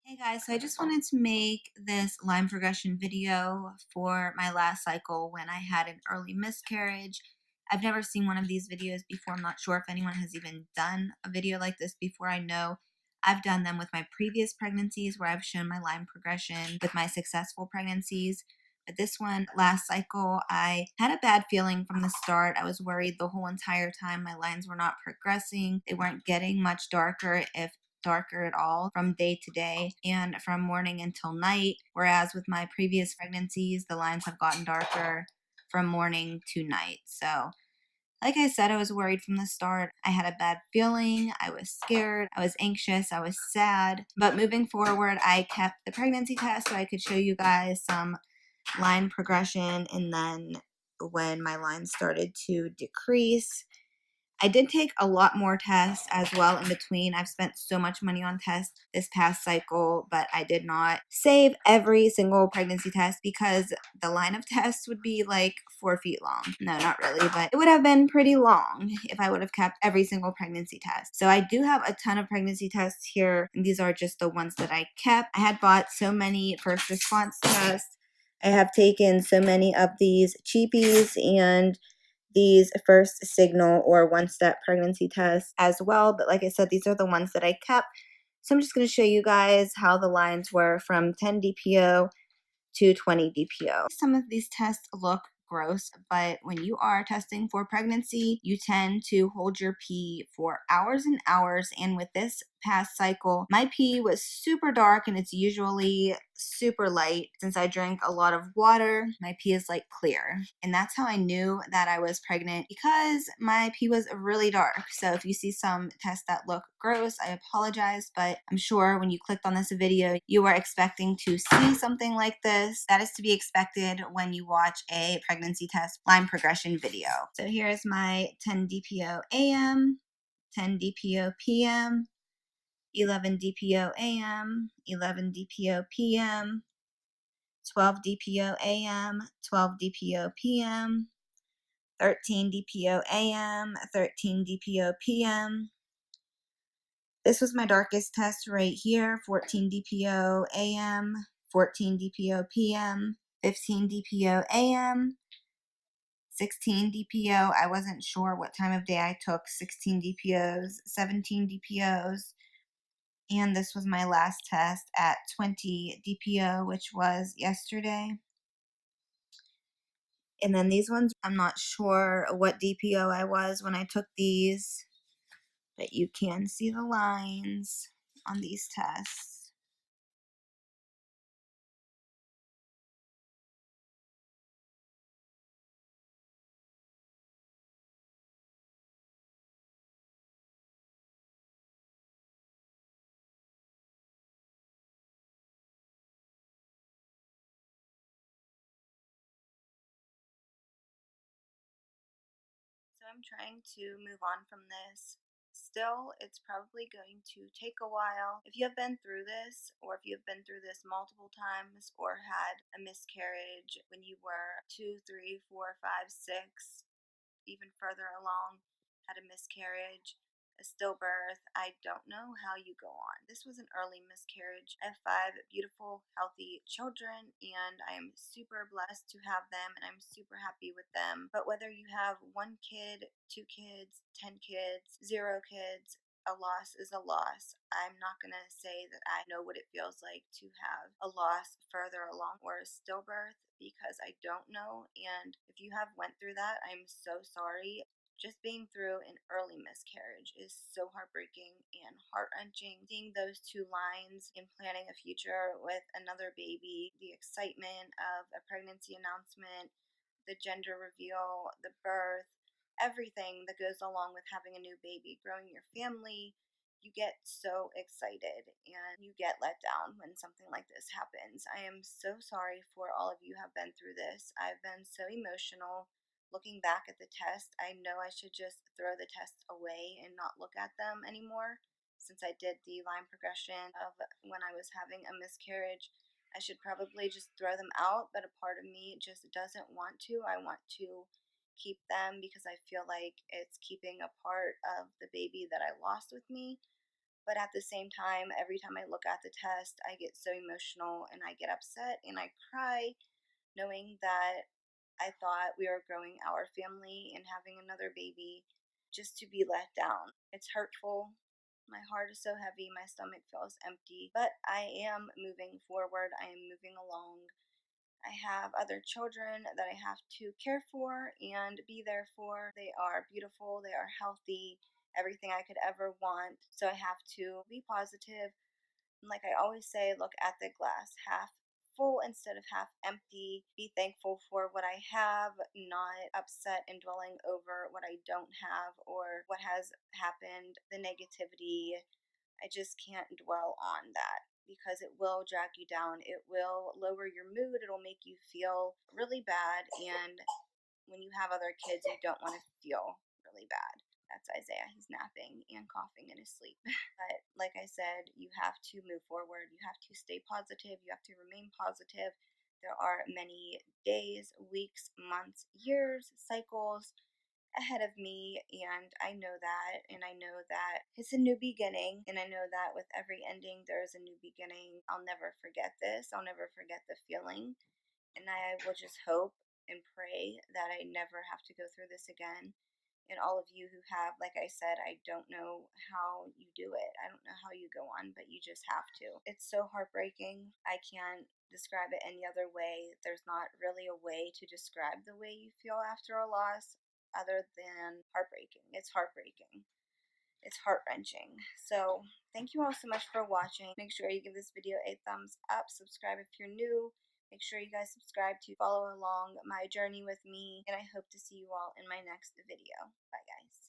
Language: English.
Hey guys, so I just wanted to make this line progression video for my last cycle when I had an early miscarriage. I've never seen one of these videos before. I'm not sure if anyone has even done a video like this before. I know I've done them with my previous pregnancies where I've shown my line progression with my successful pregnancies. But this one, last cycle, I had a bad feeling from the start. I was worried the whole entire time. My lines were not progressing. They weren't getting much darker, if darker at all, from day to day and from morning until night. Whereas with my previous pregnancies, the lines have gotten darker from morning to night. So, like I said, I was worried from the start. I had a bad feeling. I was scared. I was anxious. I was sad. But moving forward, I kept the pregnancy test so I could show you guys some line progression. And then when my lines started to decrease, I did take a lot more tests as well in between. I've spent so much money on tests this past cycle, but I did not save every single pregnancy test because the line of tests would be like 4 feet long. No, not really, but it would have been pretty long if I would have kept every single pregnancy test. So I do have a ton of pregnancy tests here, and these are just the ones that I kept. I had bought so many first response tests. I have taken so many of these cheapies and these first signal or one-step pregnancy tests as well. But like I said, these are the ones that I kept. So I'm just going to show you guys how the lines were from 10 DPO to 20 DPO. Some of these tests look gross, but when you are testing for pregnancy, you tend to hold your pee for hours and hours. And with this past cycle, my pee was super dark and it's usually super light. Since I drank a lot of water, my pee is like clear. And that's how I knew that I was pregnant, because my pee was really dark. So if you see some tests that look gross, I apologize, but I'm sure when you clicked on this video, you are expecting to see something like this. That is to be expected when you watch a pregnancy test line progression video. So here's my 10 DPO AM, 10 DPO PM, 11 DPO AM, 11 DPO PM, 12 DPO AM, 12 DPO PM, 13 DPO AM, 13 DPO PM. This was my darkest test right here, 14 DPO AM, 14 DPO PM, 15 DPO AM, 16 DPO. I wasn't sure what time of day I took 16 DPOs, 17 DPOs, and this was my last test at 20 DPO, which was yesterday. And then these ones, I'm not sure what DPO I was when I took these, but you can see the lines on these tests. So I'm trying to move on from this. Still, it's probably going to take a while. If you have been through this, or if you have been through this multiple times, or had a miscarriage when you were 2, 3, 4, 5, 6, even further along, had a miscarriage, a stillbirth, I don't know how you go on. This was an early miscarriage. I have 5 beautiful, healthy children, and I am super blessed to have them, and I'm super happy with them. But whether you have 1 kid, 2 kids, 10 kids, 0 kids, a loss is a loss. I'm not going to say that I know what it feels like to have a loss further along or a stillbirth, because I don't know. And if you have went through that, I'm so sorry. Just being through an early miscarriage is so heartbreaking and heart-wrenching. Seeing those 2 lines and planning a future with another baby, the excitement of a pregnancy announcement, the gender reveal, the birth, everything that goes along with having a new baby, growing your family, you get so excited and you get let down when something like this happens. I am so sorry for all of you who have been through this. I've been so emotional. Looking back at the test, I know I should just throw the tests away and not look at them anymore. Since I did the line progression of when I was having a miscarriage, I should probably just throw them out, but a part of me just doesn't want to. I want to keep them because I feel like it's keeping a part of the baby that I lost with me. But at the same time, every time I look at the test, I get so emotional and I get upset and I cry knowing that I thought we were growing our family and having another baby just to be let down. It's hurtful. My heart is so heavy, my stomach feels empty, but I am moving forward. I am moving along. I have other children that I have to care for and be there for. They are beautiful, they are healthy, everything I could ever want. So I have to be positive. And like I always say, look at the glass half full instead of half empty. Be thankful for what I have, not upset and dwelling over what I don't have or what has happened, the negativity. I just can't dwell on that because it will drag you down. It will lower your mood. It'll make you feel really bad. And when you have other kids, you don't want to feel really bad. That's Isaiah. He's napping and coughing in his sleep. But like I said, you have to move forward. You have to stay positive. You have to remain positive. There are many days, weeks, months, years, cycles ahead of me, and I know that, and I know that it's a new beginning, and I know that with every ending there is a new beginning. I'll never forget this. I'll never forget the feeling, and I will just hope and pray that I never have to go through this again. And all of you who have, like I said, I don't know how you do it. I don't know how you go on, but you just have to. It's so heartbreaking. I can't describe it any other way. There's not really a way to describe the way you feel after a loss other than heartbreaking. It's heartbreaking. It's heart-wrenching. So thank you all so much for watching. Make sure you give this video a thumbs up. Subscribe if you're new. Make sure you guys subscribe to follow along my journey with me. And I hope to see you all in my next video. Bye guys.